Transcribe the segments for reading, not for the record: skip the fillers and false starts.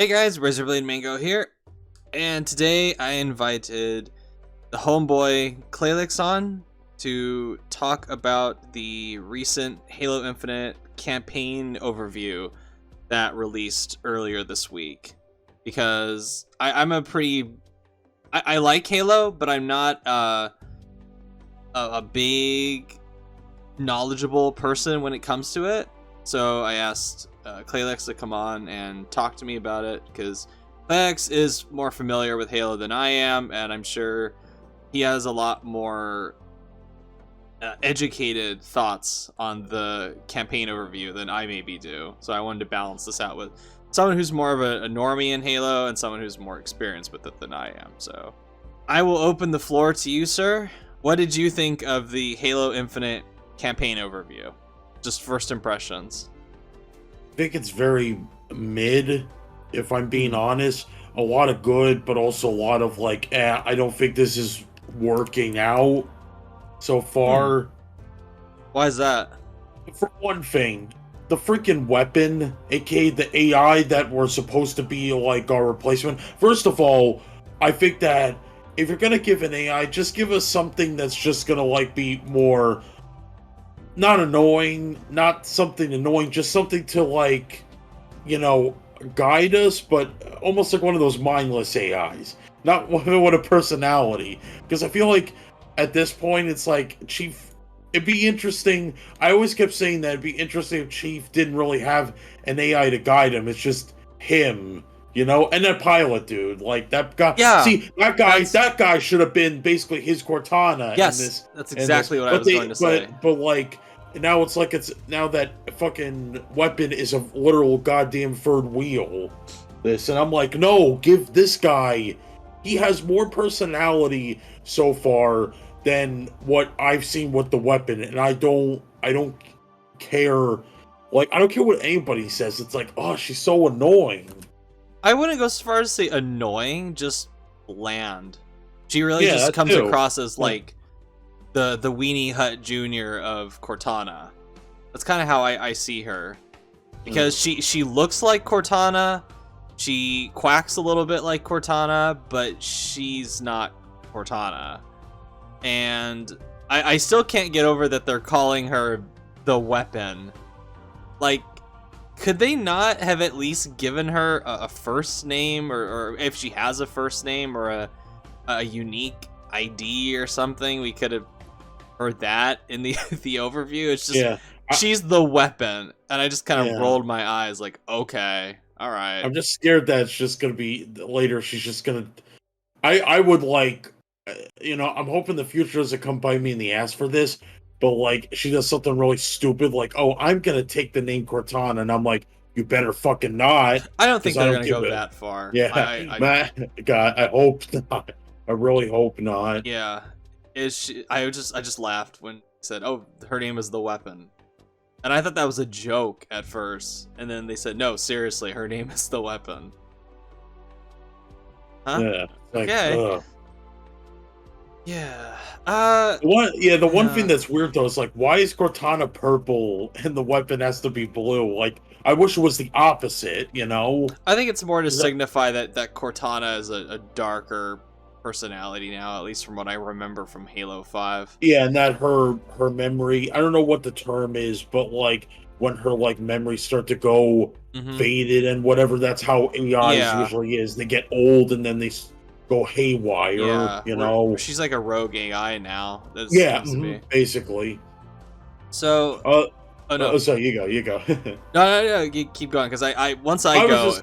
Hey guys, Razorblade Mango here, and today I invited the homeboy Claylex on to talk about the recent Halo Infinite campaign overview that released earlier this week. Because I'm a pretty... I like Halo, but I'm not a big knowledgeable person when it comes to it. So I asked Claylex to come on and talk to me about it, because Claylex is more familiar with Halo than I am, and I'm sure he has a lot more educated thoughts on the campaign overview than I maybe do. So I wanted to balance this out with someone who's more of a normie in Halo and someone who's more experienced with it than I am. So I will open the floor to you, sir. What did you think of the Halo Infinite campaign overview? Just first impressions. I think it's very mid, if I'm being honest. A lot of good, but also a lot of like, I don't think this is working out so far. Why is that? For one thing, the freaking weapon, aka the AI that were supposed to be like our replacement. First of all, I think that if you're gonna give an AI, just give us something that's just gonna like be more... not annoying, not something annoying, just something to like, guide us, but almost like one of those mindless AIs. Not one with a personality. Because I feel like at this point it's like Chief, it'd be interesting. I always kept saying that it'd be interesting if Chief didn't really have an AI to guide him. It's just him. And that pilot dude, like that guy. Yeah, see, that guy should have been basically his Cortana. Yes, that's exactly what I was going to say. But like now now that fucking weapon is a literal goddamn third wheel. And I'm like, no, give this guy. He has more personality so far than what I've seen with the weapon, and I don't care. Like, I don't care what anybody says. It's like, oh, she's so annoying. I wouldn't go so far as to say annoying, just bland. She really just comes across as like the Weenie Hut Jr. of Cortana. That's kind of how I see her. Because she looks like Cortana, she quacks a little bit like Cortana, but she's not Cortana. And I still can't get over that they're calling her the weapon. Like, could they not have at least given her a first name, or if she has a first name, or a unique ID or something? We could have heard that in the overview. It's just, she's the weapon, and I just kind of rolled my eyes like, okay, all right. I'm just scared that it's just gonna be later. She's just gonna... I would like, I'm hoping the future doesn't come by me in the ass for this. But, like, she does something really stupid, like, oh, I'm gonna take the name Cortana, and I'm like, you better fucking not. I don't think they're gonna go that far. Yeah, God, I hope not. I really hope not. Yeah, I just laughed when he said, oh, her name is the weapon. And I thought that was a joke at first, and then they said, no, seriously, her name is the weapon. Huh? Yeah. Like, okay. Yeah. The one thing that's weird though is like, why is Cortana purple and the weapon has to be blue? Like, I wish it was the opposite, I think it's more to signify that Cortana is a darker personality now, at least from what I remember from Halo 5. Yeah, and that her memory, I don't know what the term is, but like when her like memories start to go faded and whatever, that's how AIs usually is. They get old and then they go haywire, She's like a rogue AI now. Basically. So, so you go. no, you keep going, because once I go,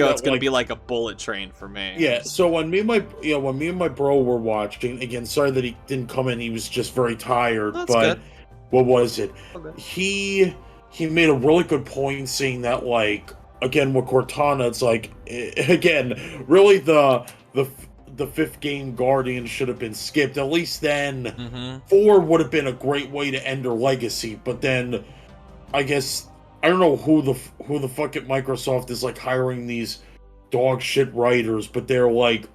it's gonna be like a bullet train for me. Yeah. So when me and my bro were watching, again, sorry that he didn't come in. He was just very tired. That's but good. What was it? Okay. He made a really good point, saying that, like, again with Cortana, it's like, again, really the fifth game Guardian should have been skipped. At least then 4 would have been a great way to end her legacy. But then I guess I don't know who the fuck at Microsoft is like hiring these dog shit writers, but they're like,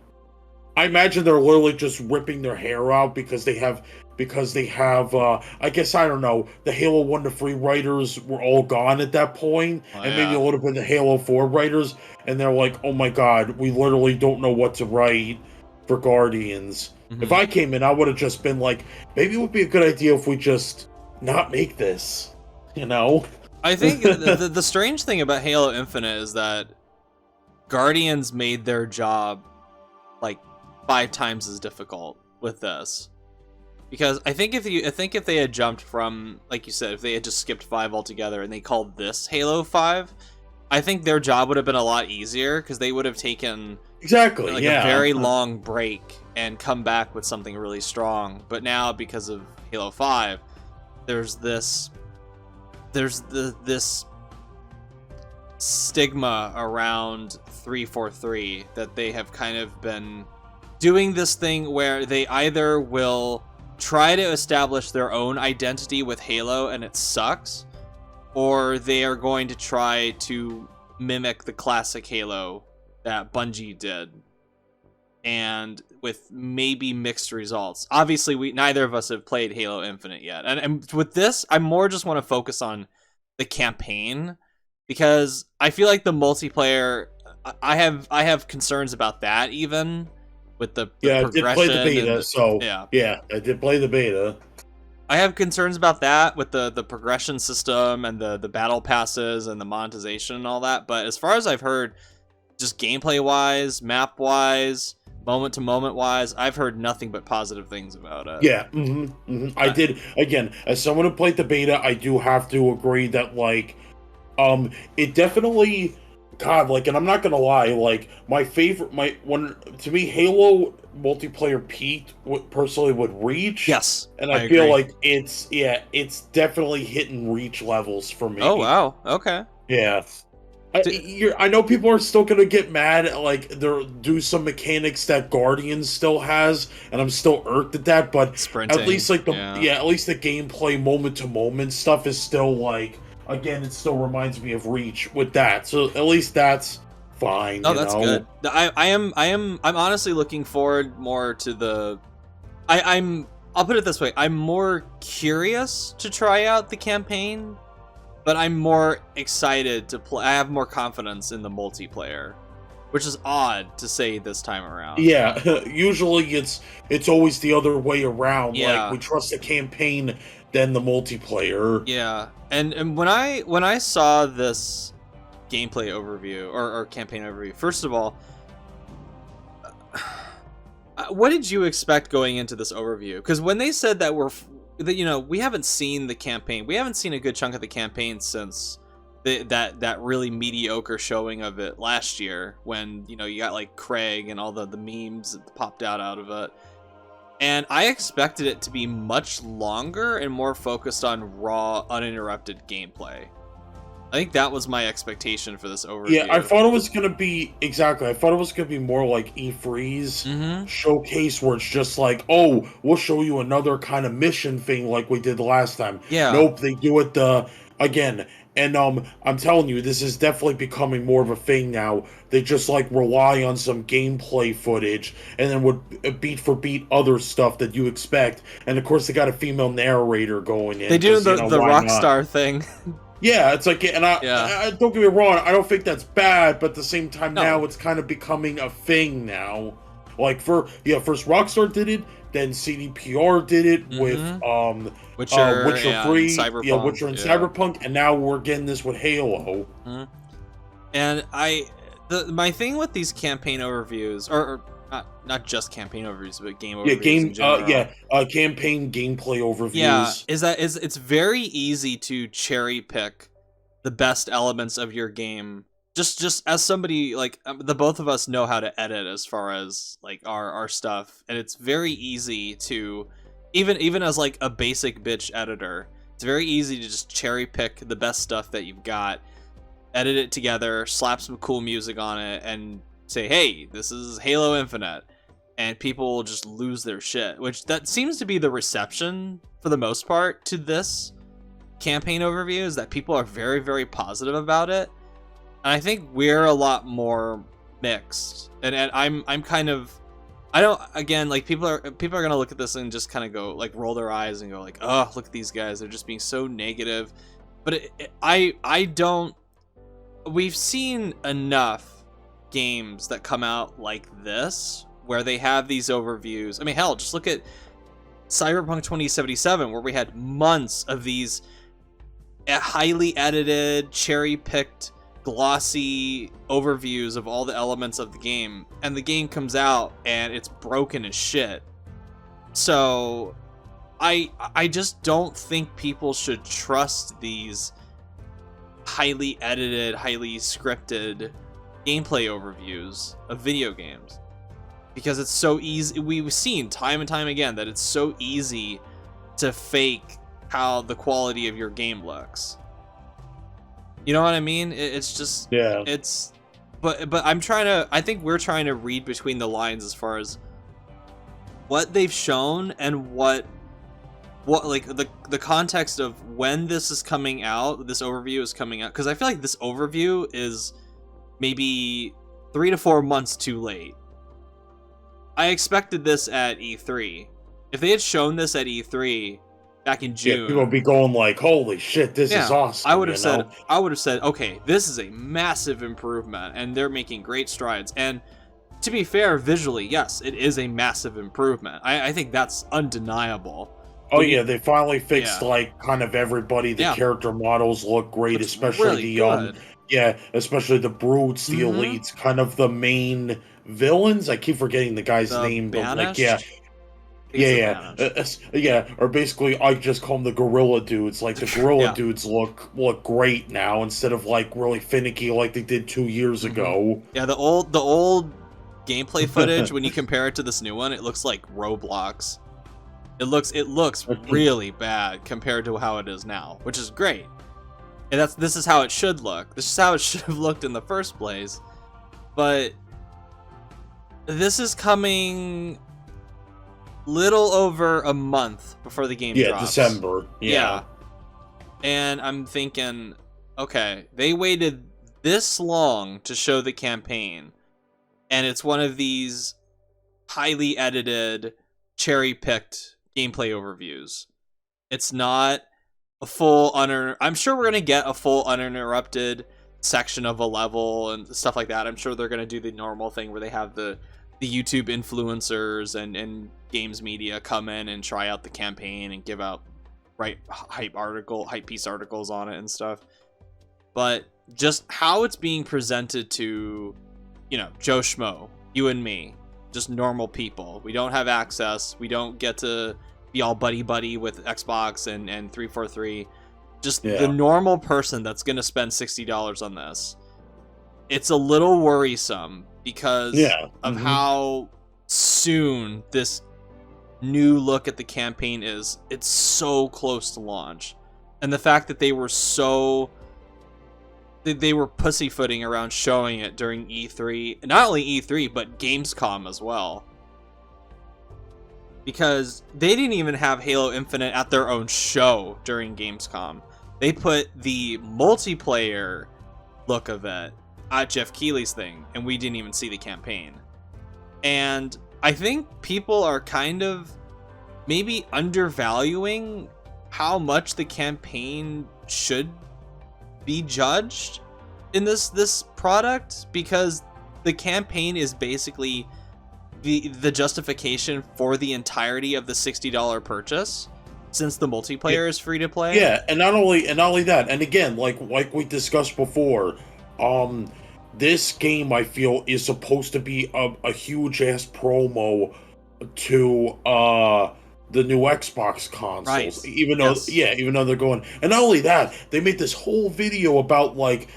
I imagine they're literally just ripping their hair out because they have because they have, I guess, I don't know, the Halo 1 to 3 writers were all gone at that point, and maybe a little bit of the Halo 4 writers, and they're like, oh my god, we literally don't know what to write for Guardians. If I came in, I would have just been like, maybe it would be a good idea if we just not make this, you know? I think the strange thing about Halo Infinite is that Guardians made their job like 5 times as difficult with this. Because I think if they had jumped from, like you said, if they had just skipped 5 altogether and they called this Halo 5, I think their job would have been a lot easier because they would have taken a very long break and come back with something really strong. But now, because of Halo 5, there's this stigma around 343 that they have kind of been doing this thing where they either will try to establish their own identity with Halo and it sucks, or they are going to try to mimic the classic Halo that Bungie did, and with maybe mixed results. Obviously, neither of us have played Halo Infinite yet, and with this, I more just want to focus on the campaign, because I feel like the multiplayer, I have concerns about that, even with the progression. I did play the beta, I did play the beta. I have concerns about that with the progression system and the battle passes and the monetization and all that. But as far as I've heard, just gameplay wise, map wise, moment to moment wise, I've heard nothing but positive things about it. Yeah, I did. Again, as someone who played the beta, I do have to agree that like, it definitely. God, like, and I'm not gonna lie, like, to me, Halo multiplayer peaked personally with Reach. Yes, and I feel like it's definitely hitting Reach levels for me. Oh wow, okay. Yeah, I know people are still gonna get mad at like do some mechanics that Guardians still has, and I'm still irked at that. But sprinting, at least like at least the gameplay moment to moment stuff is still like. Again, it still reminds me of Reach with that, so at least that's fine. Oh, that's good. I'm honestly looking forward more to the. I'll put it this way: I'm more curious to try out the campaign, but I'm more excited to play. I have more confidence in the multiplayer, which is odd to say this time around. Yeah, usually it's always the other way around. Yeah. Like we trust the campaign than the multiplayer. Yeah. And when I saw this gameplay overview or campaign overview, first of all, what did you expect going into this overview? Because when they said that we haven't seen the campaign, we haven't seen a good chunk of the campaign since that really mediocre showing of it last year, when you got like Craig and all the memes that popped out of it. And I expected it to be much longer and more focused on raw, uninterrupted gameplay. I think that was my expectation for this overview. Yeah, I thought it was going to be... Exactly. I thought it was going to be more like E3's showcase, where it's just like, oh, we'll show you another kind of mission thing like we did last time. Yeah. Nope, they do it again. And I'm telling you, this is definitely becoming more of a thing now. They just like rely on some gameplay footage and then would beat for beat other stuff that you expect. And of course, they got a female narrator going in. They do the Rockstar thing. Yeah, it's like, and I don't get me wrong, I don't think that's bad, but at the same time now it's kind of becoming a thing now. Like first Rockstar did it, then CDPR did it with Witcher 3, Cyberpunk, Witcher and Cyberpunk, and now we're getting this with Halo. And my thing with these campaign overviews, or not just campaign overviews, but game overviews in general. Campaign gameplay overviews. Yeah, is it's very easy to cherry pick the best elements of your game. Just as somebody, like, the both of us know how to edit as far as like our stuff, and it's very easy to even as like a basic bitch editor, it's very easy to just cherry pick the best stuff that you've got, edit it together, slap some cool music on it, and say, hey, this is Halo Infinite, and people will just lose their shit, which that seems to be the reception for the most part to this campaign overview, is that people are very, very positive about it. And I think we're a lot more mixed, and I'm kind of I don't. Again, like people are gonna look at this and just kind of go like roll their eyes and go like, oh, look at these guys, they're just being so negative. But I don't. We've seen enough games that come out like this where they have these overviews. I mean, hell, just look at Cyberpunk 2077, where we had months of these highly edited, cherry-picked, glossy overviews of all the elements of the game, and the game comes out and it's broken as shit. So I just don't think people should trust these highly edited, highly scripted gameplay overviews of video games, because it's so easy. We've seen time and time again that it's so easy to fake how the quality of your game looks. You know what I mean? It's just, yeah. It's, but I think we're trying to read between the lines as far as what they've shown and what like the context of when this is coming out, this overview is coming out, because I feel like this overview is maybe 3 to 4 months too late. I expected this at E3. If they had shown this at E3 back in June, yeah, people would be going like, "Holy shit, this is awesome!" I would have said, "Okay, this is a massive improvement, and they're making great strides." And to be fair, visually, yes, it is a massive improvement. I think that's undeniable. Oh yeah, they finally fixed like kind of everybody. The character models look great, especially really the especially the brutes, the elites, kind of the main villains. I keep forgetting the guy's name, but like or basically I just call them the gorilla dudes. Like the gorilla dudes look great now instead of like really finicky like they did 2 years ago. Yeah, the old gameplay footage when you compare it to this new one, it looks like Roblox. It looks really bad compared to how it is now, which is great. And this is how it should look. This is how it should have looked in the first place. But this is coming little over a month before the game drops. Yeah, December. Yeah. And I'm thinking, okay, they waited this long to show the campaign, and it's one of these highly edited, cherry-picked gameplay overviews. It's not a full I'm sure we're gonna get a full uninterrupted section of a level and stuff like that. I'm sure they're gonna do the normal thing where they have the YouTube influencers and games media come in and try out the campaign and give out hype piece articles on it and stuff. But just how it's being presented to, Joe Schmo, you and me, just normal people. We don't have access. We don't get to be all buddy with Xbox and 343. Just the normal person that's going to spend $60 on this. It's a little worrisome because of how soon this new look at the campaign is. It's so close to launch. And the fact that they were pussyfooting around showing it during E3, not only E3, but Gamescom as well. Because they didn't even have Halo Infinite at their own show during Gamescom. They put the multiplayer look of it at Jeff Keighley's thing, and we didn't even see the campaign. And I think people are kind of maybe undervaluing how much the campaign should be judged in this product, because the campaign is basically the justification for the entirety of the $60 purchase, since the multiplayer is free to play. Yeah, and not only that, and again, like we discussed before, this game I feel is supposed to be a huge ass promo to the new Xbox consoles. Right. Even though they're going, and not only that, they made this whole video about like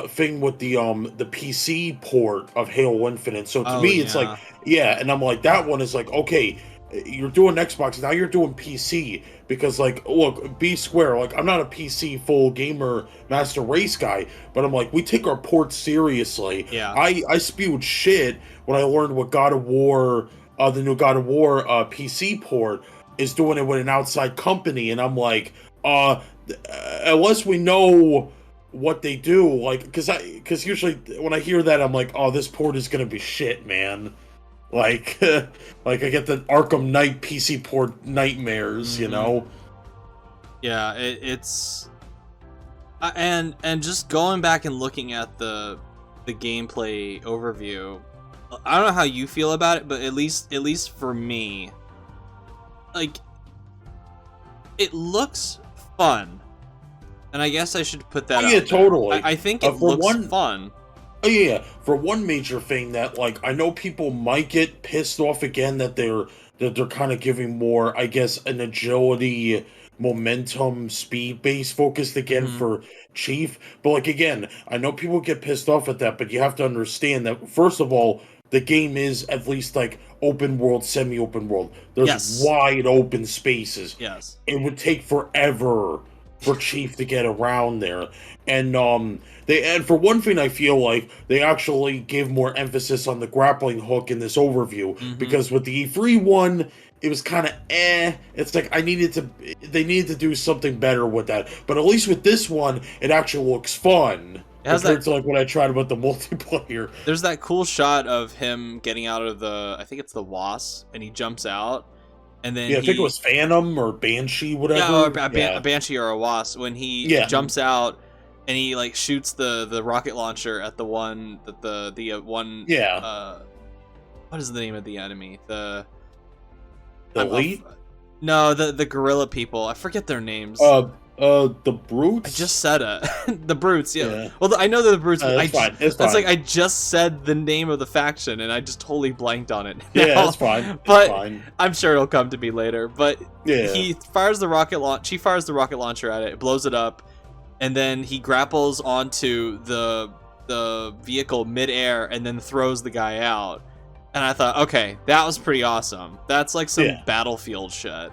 thing with the PC port of Halo Infinite. So to me, it's like, and I'm like, that one is like, okay, you're doing Xbox, now you're doing PC, because like, look, be square, like, I'm not a PC full gamer master race guy, but I'm like, we take our ports seriously. I spewed shit when I learned what God of War, the new God of War PC port is doing it with an outside company, and I'm like, unless we know what they do, like, because usually when I hear that, I'm like, oh, this port is gonna be shit, man. Like, like I get the Arkham Knight PC port nightmares, you know? Yeah, it's and just going back and looking at the gameplay overview. I don't know how you feel about it, but at least for me, like, it looks fun, and I guess I should put that out yeah, there. totally. I think it looks fun. Oh yeah, for one major thing that, like, I know people might get pissed off again that they're kind of giving more, I guess, an agility, momentum, speed based focused again for Chief. But like again, I know people get pissed off at that, but you have to understand that first of all, the game is at least like open world, semi-open world. There's wide open spaces. Yes. It would take forever for Chief to get around there. And for one thing, I feel like they actually gave more emphasis on the grappling hook in this overview, because with the E3 one, it was kind of It's like they needed to do something better with that. But at least with this one, it actually looks fun. Compared to like what I tried about the multiplayer. There's that cool shot of him getting out of I think it's the Wasp, and he jumps out. And then I think it was Phantom or Banshee, whatever. A Banshee or a Wasp, when he jumps out and he like shoots the rocket launcher at the one what is the name of the enemy? The Elite? No, the gorilla people. I forget their names. The Brutes? I just said it. The Brutes, yeah. Well, I know they're the Brutes. It's fine. It's fine. like I just said the name of the faction, and I just totally blanked on it. Yeah, that's fine. But I'm sure it'll come to me later. But he fires the rocket launch. She fires the rocket launcher at it. It blows it up, and then he grapples onto the vehicle midair, and then throws the guy out. And I thought, okay, that was pretty awesome. That's like some Battlefield shit.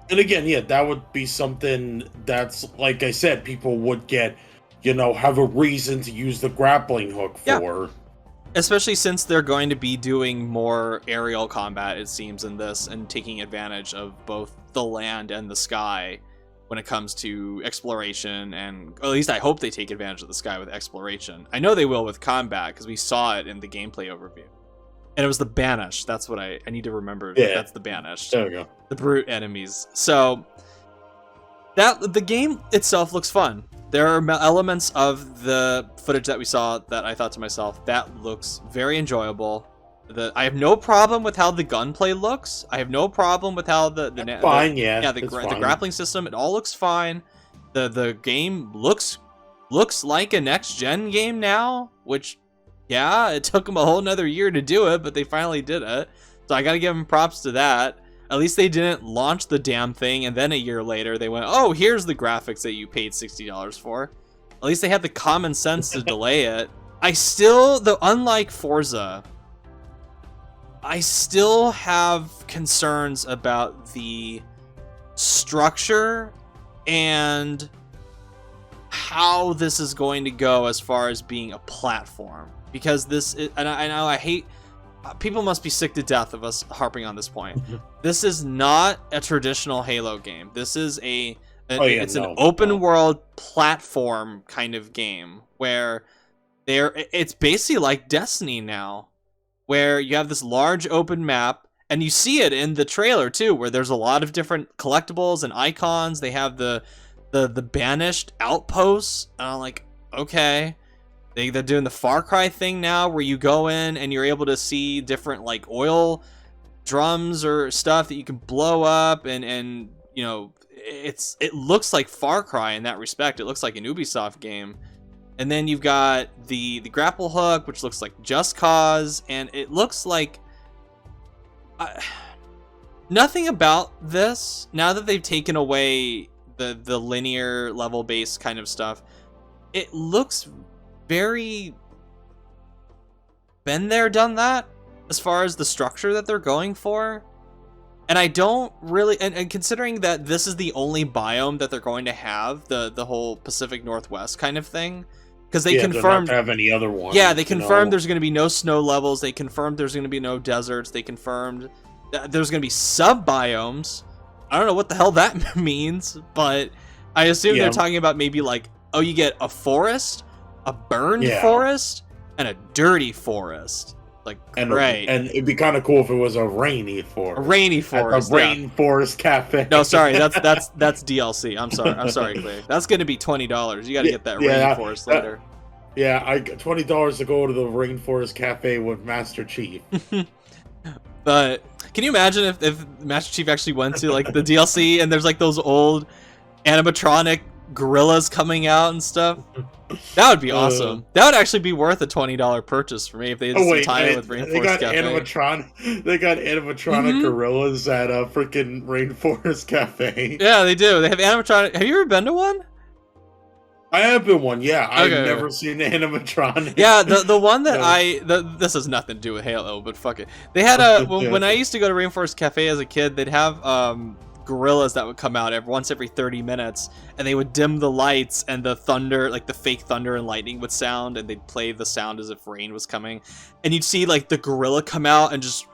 And again, that would be something that's, like I said, people would get, have a reason to use the grappling hook for. Especially since they're going to be doing more aerial combat, it seems, in this, and taking advantage of both the land and the sky when it comes to exploration, and at least I hope they take advantage of the sky with exploration. I know they will with combat, because we saw it in the gameplay overview. And it was the Banished. That's what I need to remember. Yeah. That's the Banished. There we go. The brute enemies. So the game itself looks fun. There are elements of the footage that we saw that I thought to myself, that looks very enjoyable. I have no problem with how the gunplay looks. I have no problem with how the grappling system. It all looks fine. The game looks like a next gen game now, which. Yeah, it took them a whole nother year to do it, but they finally did it. So I gotta give them props to that. At least they didn't launch the damn thing, and then a year later they went, oh, here's the graphics that you paid $60 for. At least they had the common sense to delay it. Unlike Forza, I still have concerns about the structure and how this is going to go as far as being a platform. Because I know I hate, people must be sick to death of us harping on this point. This is not a traditional Halo game. This is an open world platform kind of game where it's basically like Destiny now, where you have this large open map, and you see it in the trailer too, where there's a lot of different collectibles and icons. They have the Banished outposts, and I'm like, okay. They're doing the Far Cry thing now, where you go in and you're able to see different like oil drums or stuff that you can blow up, and it looks like Far Cry in that respect. It looks like an Ubisoft game. And then you've got the grapple hook, which looks like Just Cause, and it looks like nothing about this, now that they've taken away the linear level based kind of stuff, it looks very been there, done that, as far as the structure that they're going for. And I don't really, and considering that this is the only biome that they're going to have, the whole Pacific Northwest kind of thing, because they confirmed don't have any other ones. Yeah, they confirmed there's going to be no snow levels. They confirmed there's going to be no deserts. They confirmed that there's going to be sub biomes. I don't know what the hell that means, but I assume they're talking about maybe like, oh, you get a forest, a burned forest, and a dirty forest. Like, and great. And it'd be kind of cool if it was a rainy forest. A rainy forest. At the Rainforest Cafe. No, sorry, that's DLC. I'm sorry, Clay. That's gonna be $20. You got to get that rainforest later. Yeah, I got $20 to go to the Rainforest Cafe with Master Chief. But can you imagine if Master Chief actually went to like the DLC and there's like those old animatronic gorillas coming out and stuff? That would be awesome. That would actually be worth a $20 purchase for me if they did tie in with Rainforest Cafe. They got animatronic gorillas at a freaking Rainforest Cafe. Yeah, they do. They have animatronic. Have you ever been to one? I have been one, yeah. I've never seen animatronic. Yeah, the one that this has nothing to do with Halo, but fuck it. They had when I used to go to Rainforest Cafe as a kid, they'd have gorillas that would come out every 30 minutes, and they would dim the lights, and the thunder, like the fake thunder and lightning would sound, and they'd play the sound as if rain was coming, and you'd see like the gorilla come out and just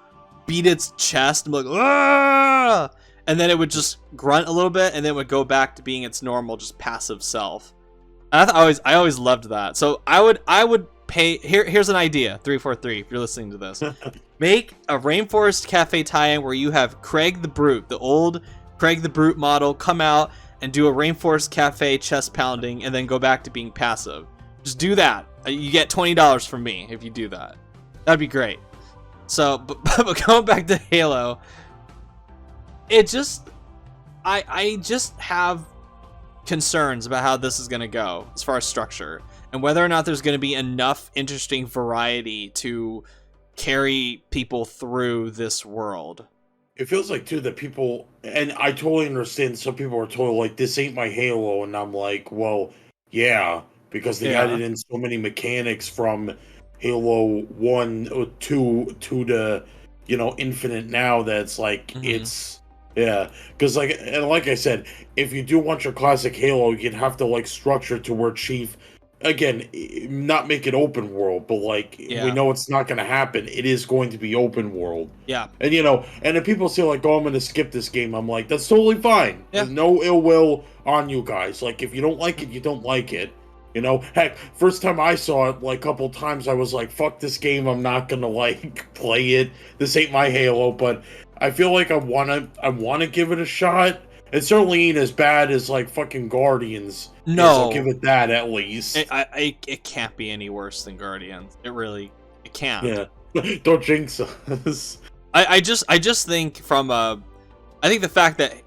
beat its chest and be like, "Ah!" And then it would just grunt a little bit, and then it would go back to being its normal, just passive self. And I always loved that. So I would pay. Here's an idea, 343. If you're listening to this, make a Rainforest Cafe tie-in where you have Craig the Brute, the old Craig the Brute model, come out and do a Rainforest Cafe chest pounding, and then go back to being passive. Just do that. You get $20 from me if you do that. That'd be great. So, but going back to Halo, it just I just have concerns about how this is going to go as far as structure, and whether or not there's going to be enough interesting variety to carry people through this world. It feels like, too, that people, and I totally understand, some people are totally like, this ain't my Halo, and I'm like, well, yeah, because they added in so many mechanics from Halo 1, 2 to, Infinite now, that's like, it's... Yeah, because like I said, if you do want your classic Halo, you'd have to like structure to where Chief, again, not make it open world, but like we know it's not going to happen. It is going to be open world. Yeah, and and if people say like, "Oh, I'm going to skip this game," I'm like, that's totally fine. Yeah. There's no ill will on you guys. Like if you don't like it, you don't like it. Heck, first time I saw it, like a couple times, I was like, "Fuck this game! I'm not gonna like play it. This ain't my Halo." But I feel like I wanna give it a shot. It certainly ain't as bad as like fucking Guardians. No, I'll give it that at least. It can't be any worse than Guardians. It can't. Yeah, don't jinx us. I just think I think the fact that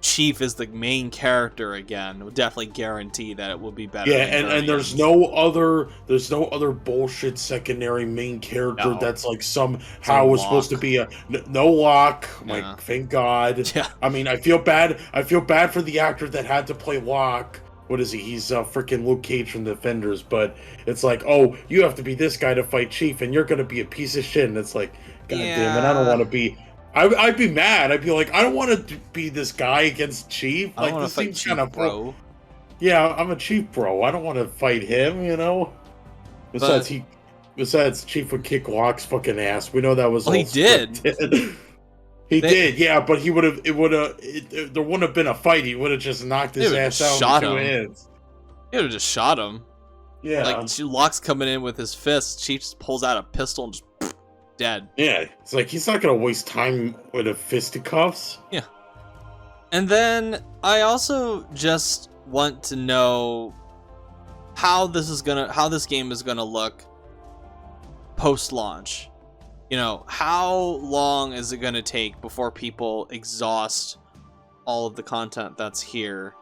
Chief is the main character again would definitely guarantee that it will be better. Yeah, and there's no other bullshit secondary main character that's like somehow was supposed to be no Locke. Like, thank God. Yeah. I mean, I feel bad for the actor that had to play Locke. What is he? He's freaking Luke Cage from Defenders. But it's like, oh, you have to be this guy to fight Chief, and you're gonna be a piece of shit. And it's like, God damn it, I don't want to be. I'd be mad. I'd be like, I don't want to be this guy against Chief. Like, this seems kind of bro. Yeah, I'm a Chief bro. I don't want to fight him, Besides, Chief would kick Locke's fucking ass. We know that was. Well, he did. He did, yeah, but he would have. There wouldn't have been a fight. He would have just knocked his ass out in 2 hands. He would have just shot him. Yeah, like Locke's coming in with his fist. Chief just pulls out a pistol and just. Dead. Yeah, it's like he's not gonna waste time with a fisticuffs. Yeah. And then I also just want to know how this game is gonna look post-launch. How long is it gonna take before people exhaust all of the content that's here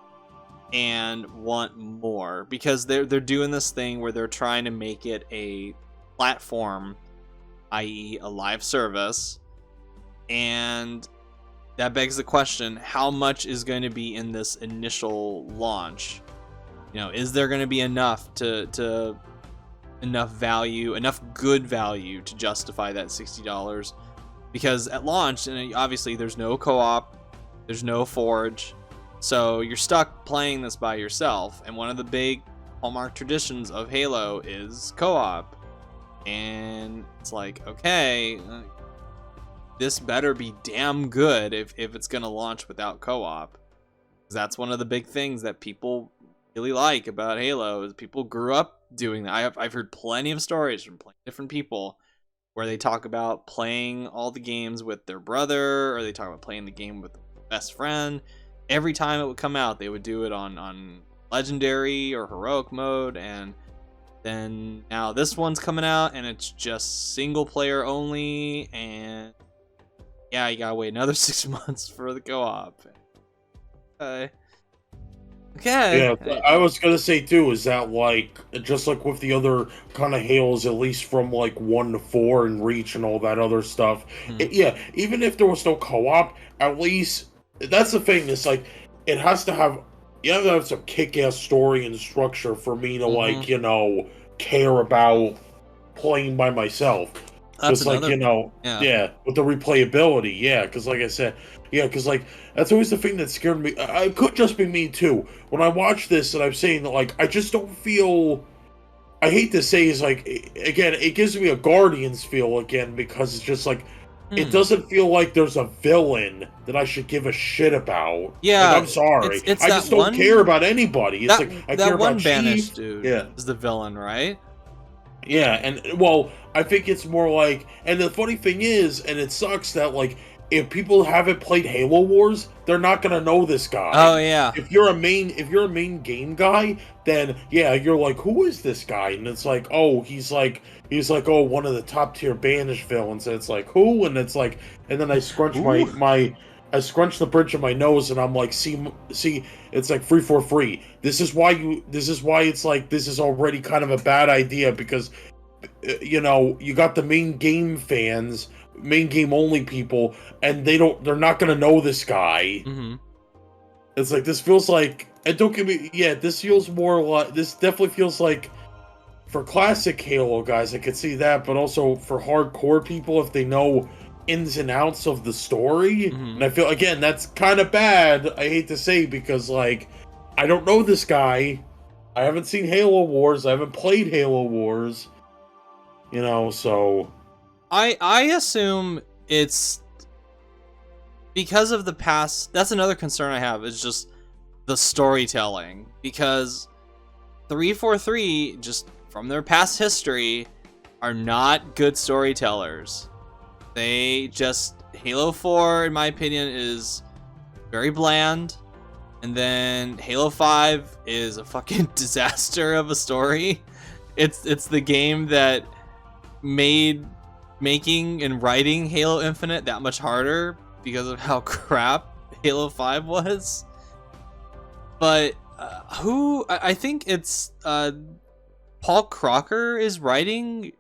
and want more? Because they're doing this thing where they're trying to make it a platform, i.e. a live service, and that begs the question, how much is going to be in this initial launch? Is there going to be enough enough good value to justify that $60? Because at launch, and obviously there's no co-op, there's no forge, so you're stuck playing this by yourself, and one of the big hallmark traditions of Halo is co-op. And it's like, okay, this better be damn good if it's gonna launch without co-op. Because that's one of the big things that people really like about Halo, is people grew up doing that. I've heard plenty of stories from different people where they talk about playing all the games with their brother, or they talk about playing the game with their best friend. Every time it would come out, they would do it on legendary or heroic mode, and then now this one's coming out and it's just single player only, and yeah, you gotta wait another 6 months for the co-op. Okay. Yeah, I was gonna say too, is that like, just like with the other kind of Halos, at least from like 1 to 4 and Reach and all that other stuff, yeah, even if there was no co-op, at least, that's the thing, it's like, it has to have, you have to have some kick-ass story and structure for me to like, you know, care about playing by myself. Because, like, you know, with the replayability, because, like I said, because, like, that's always the thing that scared me. It could just be me, too. When I watch this and I'm saying that, like, I just don't feel, I hate to say, is like, again, it gives me a Guardians feel again, because it's just, like, it doesn't feel like there's a villain that I should give a shit about. Yeah, like, I'm sorry. I just don't care about anybody. It's like, I care about banished dude is the villain, right? Yeah, and, well, I think it's more like, and the funny thing is, and it sucks that, like, if people haven't played Halo Wars, they're not gonna know this guy. Oh, yeah. If you're a main game guy, then, yeah, you're like, who is this guy? And it's like, oh, he's like, oh, one of the top tier banished villains, and it's like, who? And it's like, and then I scrunch I scrunch the bridge of my nose, and I'm like, see, it's like free for free. This is why it's like, this is already kind of a bad idea, because, you know, you got the main game fans, main game only people, and they're not gonna know this guy. It's like, this feels like, and don't get me, this feels more like, this definitely feels like, for classic Halo guys, I could see that, but also for hardcore people, if they know ins and outs of the story, and I feel, again, that's kind of bad, I hate to say, because, like, I don't know this guy, I haven't seen Halo Wars, I haven't played Halo Wars, you know, so... I assume it's because of the past. That's another concern I have, is just the storytelling, because 343, just from their past history, are not good storytellers. They just, Halo 4, in my opinion, is very bland, and then Halo 5 is a fucking disaster of a story. It's the game that made making and writing Halo Infinite that much harder because of how crap Halo 5 was. But I think it's Paul Crocker is writing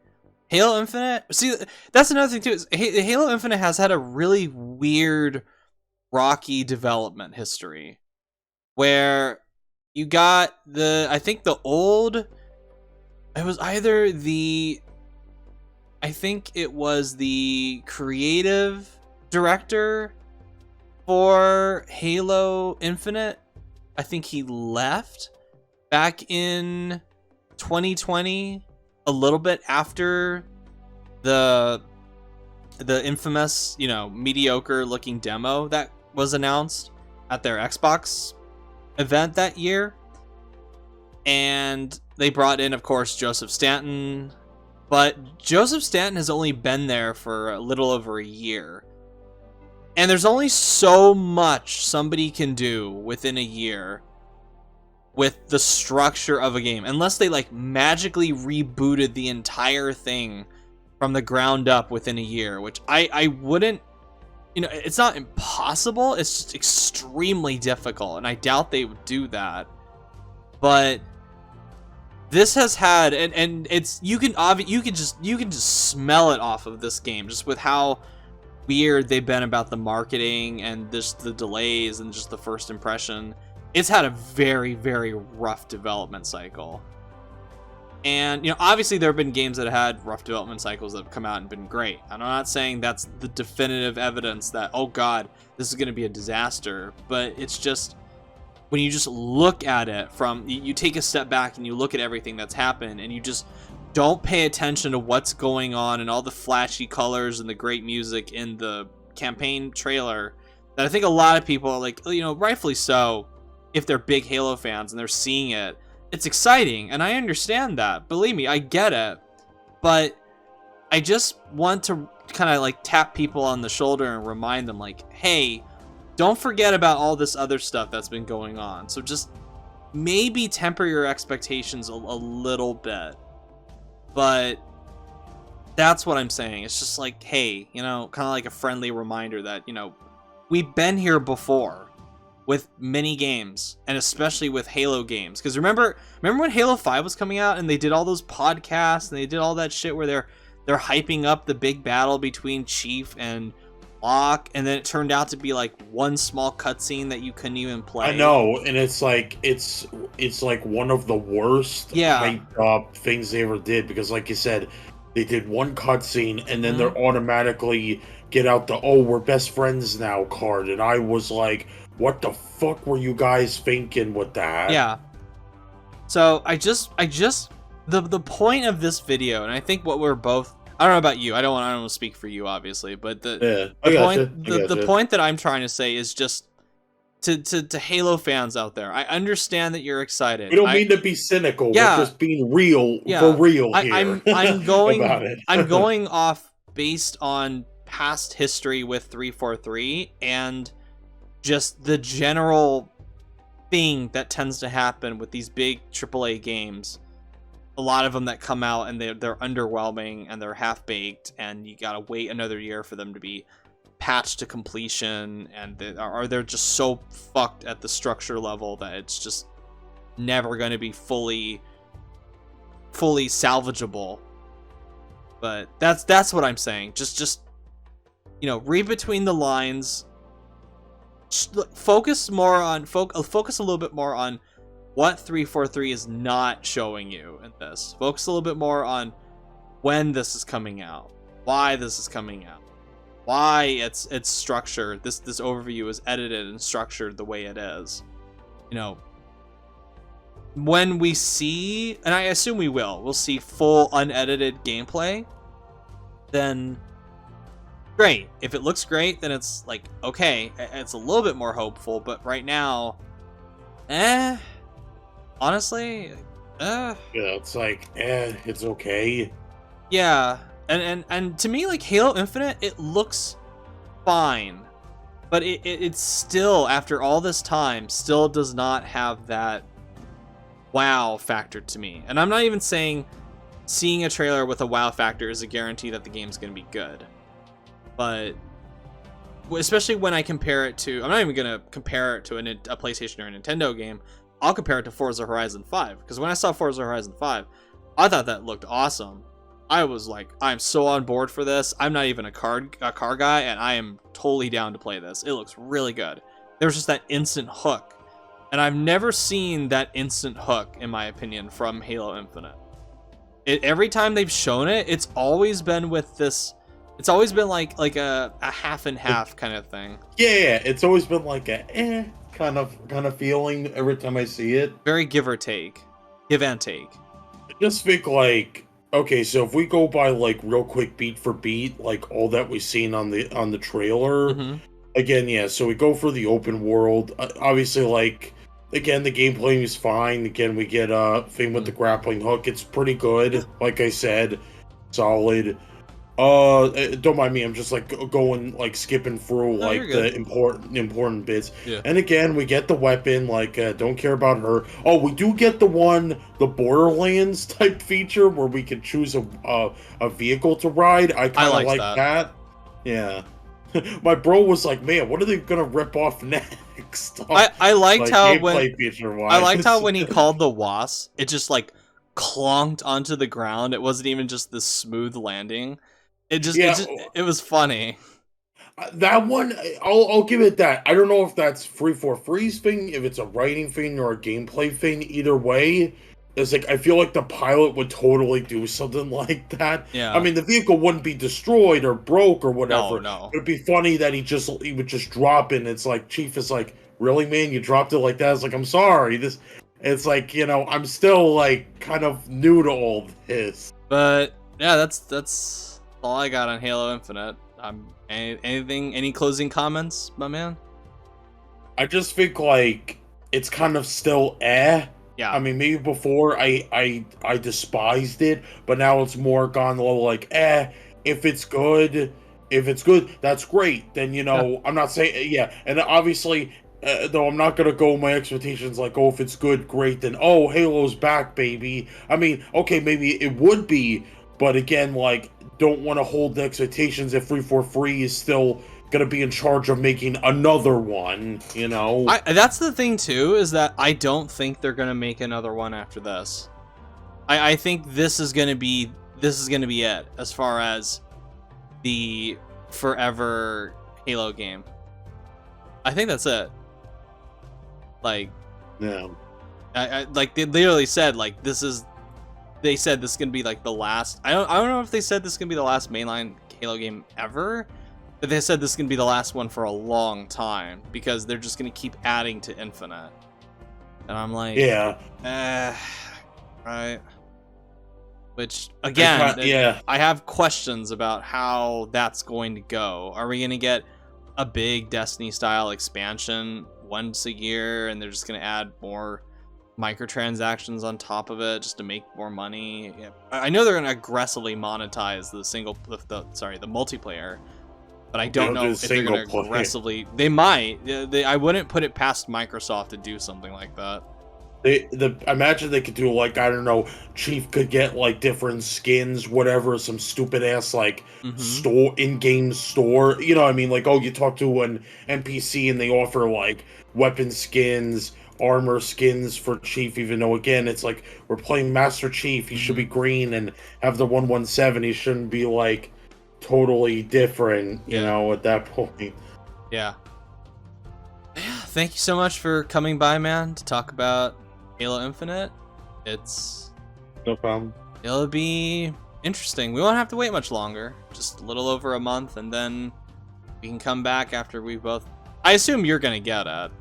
Halo Infinite. See, that's another thing too, is Halo Infinite has had a really weird, rocky development history, where you got I think it was either I think it was the creative director for Halo Infinite. I think he left back in 2020, a little bit after the infamous, you know, mediocre looking demo that was announced at their Xbox event that year. And they brought in, of course, Joseph Stanton. But Joseph Stanton has only been there for a little over a year. And there's only so much somebody can do within a year with the structure of a game, unless they like magically rebooted the entire thing from the ground up within a year, which I wouldn't, you know, it's not impossible, it's just extremely difficult, and I doubt they would do that. But this has had, and it's, you can just smell it off of this game, just with how weird they've been about the marketing and just the delays and just the first impression. It's had a very, very rough development cycle. And, you know, obviously there have been games that have had rough development cycles that have come out and been great. I'm not saying that's the definitive evidence that, oh god, this is going to be a disaster, but it's just, when you just look at it from, you take a step back and you look at everything that's happened, and you just don't pay attention to what's going on and all the flashy colors and the great music in the campaign trailer, that I think a lot of people, like, you know, rightfully so, if they're big Halo fans and they're seeing it, it's exciting, and I understand that. Believe me, I get it. But I just want to kind of like tap people on the shoulder and remind them like, hey, don't forget about all this other stuff that's been going on. So just maybe temper your expectations a little bit. But that's what I'm saying. It's just like, hey, you know, kind of like a friendly reminder that, you know, we've been here before with many games, and especially with Halo games. Because remember when Halo 5 was coming out and they did all those podcasts and they did all that shit where they're hyping up the big battle between Chief and Locke, and then it turned out to be like one small cutscene that you couldn't even play. I know, and it's like it's like one of the worst hyped up things they ever did, because like you said, they did one cutscene and then they're automatically get out the we're best friends now card, and I was like, what the fuck were you guys thinking with that? Yeah. So I just the point of this video, and I think what we're both, I don't know about you, I don't want to speak for you obviously, but the point that I'm trying to say is just to Halo fans out there, I understand that you're excited. We don't mean to be cynical. We're just being real for real here. I'm going about it. I'm going off based on past history with 343 and just the general thing that tends to happen with these big AAA games. A lot of them that come out and they're underwhelming and they're half-baked, and you gotta wait another year for them to be patched to completion, and they're just so fucked at the structure level that it's just never going to be fully salvageable. But that's what I'm saying. Just you know, read between the lines. Focus more on focus a little bit more on what 343 is not showing you in this. Focus a little bit more on when this is coming out, why this is coming out, why it's structured. This overview is edited and structured the way it is. You know, when we see, and I assume we'll see full unedited gameplay, then great. If it looks great, then it's like, okay, it's a little bit more hopeful. But right now, honestly, yeah, it's like, it's okay. Yeah, and to me, like, Halo Infinite, it looks fine, but it's still, after all this time, still does not have that wow factor to me. And I'm not even saying seeing a trailer with a wow factor is a guarantee that the game's going to be good. But especially when I compare it to, I'm not even going to compare it to a PlayStation or a Nintendo game. I'll compare it to Forza Horizon 5, because when I saw Forza Horizon 5, I thought that looked awesome. I was like, I'm so on board for this. I'm not even a car guy, and I am totally down to play this. It looks really good. There's just that instant hook, and I've never seen that instant hook, in my opinion, from Halo Infinite. Every time they've shown it, it's always been with this. It's always been like a half and half kind of thing. Yeah, it's always been like a kind of feeling every time I see it. Very give and take. I just think like, okay, so if we go by like real quick beat for beat, like all that we've seen on the trailer, again, yeah. So we go for the open world. Obviously, like, again, the gameplay is fine. Again, we get a thing with the grappling hook. It's pretty good. Like I said, solid. Don't mind me. I'm just like going, like skipping through like the important bits. Yeah. And again, we get the weapon. Like, don't care about her. Oh, we do get the Borderlands type feature where we can choose a vehicle to ride. I kind of like that. Yeah. My bro was like, "Man, what are they gonna rip off next?" I liked how when he he called the WAS, it just like clonked onto the ground. It wasn't even just this smooth landing. It was funny. That one, I'll give it that. I don't know if that's 343's thing, if it's a writing thing or a gameplay thing. Either way, it's like I feel like the pilot would totally do something like that. Yeah. I mean, the vehicle wouldn't be destroyed or broke or whatever. No. It'd be funny that he would just drop it. And it's like, Chief is like, "Really, man? You dropped it like that?" It's like, "I'm sorry." It's like, you know, I'm still like kind of new to all this. But yeah, that's all I got on Halo Infinite. Any closing comments, my man? I just think like it's kind of still Yeah, Yeah. I mean, maybe before I despised it, but now it's more gone low. Like, if it's good, that's great. Then I'm not saying and obviously, though I'm not gonna go with my expectations like, oh, if it's good, great. Then Halo's back, baby. I mean, okay, maybe it would be, but again, like, don't want to hold the expectations if 343 is still gonna be in charge of making another one. That's the thing too, is that I don't think they're gonna make another one after this. I think this is gonna be it as far as the forever Halo game. I think that's it. Like, yeah, I like they literally said like they said this is gonna be like the last. I don't know if they said this is gonna be the last mainline Halo game ever, but they said this is gonna be the last one for a long time because they're just gonna keep adding to Infinite. And I'm like, right. Which again, I have questions about how that's going to go. Are we gonna get a big Destiny style expansion once a year, and they're just gonna add more microtransactions on top of it just to make more money? Yeah. I know they're gonna aggressively monetize the multiplayer, but I don't know if they're gonna aggressively. They might. I wouldn't put it past Microsoft to do something like that. I imagine they could do, like, I don't know, Chief could get like different skins, whatever, some stupid ass like store, in-game store. You know what I mean? Like, you talk to an NPC and they offer like weapon skins, armor skins for Chief, even though again it's like, we're playing Master Chief, he should be green and have the 117. He shouldn't be like totally different, you know, at that point. Yeah. Thank you so much for coming by, man, to talk about Halo Infinite. It's no problem. It'll be interesting. We won't have to wait much longer, just a little over a month, and then we can come back after we both. I assume you're gonna get it.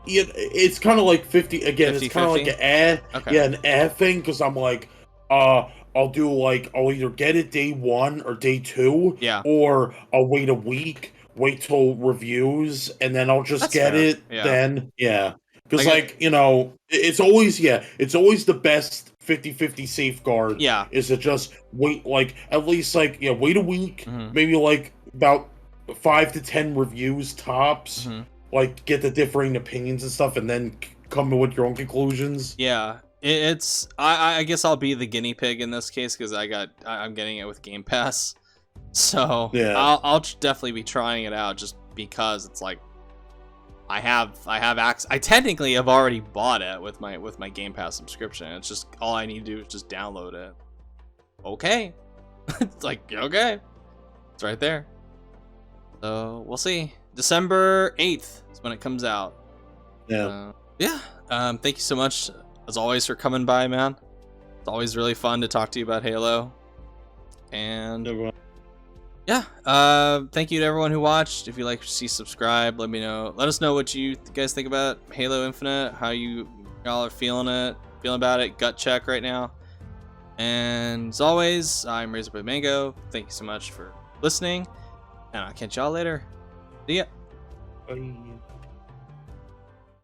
Yeah, it's kind of like 50 again. 50, it's kind of like an thing, because I'm like, I'll either get it day 1 or day 2, or I'll wait a week, wait till reviews, and then I'll just get it. Then because it's always the best 50-50 safeguard. Is to just wait, like, at least like wait a week, maybe like about 5 to 10 reviews tops. Like, get the differing opinions and stuff, and then come with your own conclusions. Yeah, it's I guess I'll be the guinea pig in this case because I'm getting it with Game Pass, so I'll definitely be trying it out just because it's like I have access. I technically have already bought it with my Game Pass subscription. It's just all I need to do is just download it. Okay, it's like okay, it's right there. So we'll see. December 8th is when it comes out. Thank you so much as always for coming by, man. It's always really fun to talk to you about Halo. And thank you to everyone who watched. If you like to see, subscribe. Let us know what you guys think about Halo Infinite, how y'all are feeling about it. Gut check right now. And as always, I'm Razor Blade Mango. Thank you so much for listening, and I'll catch y'all later. See ya. Bye.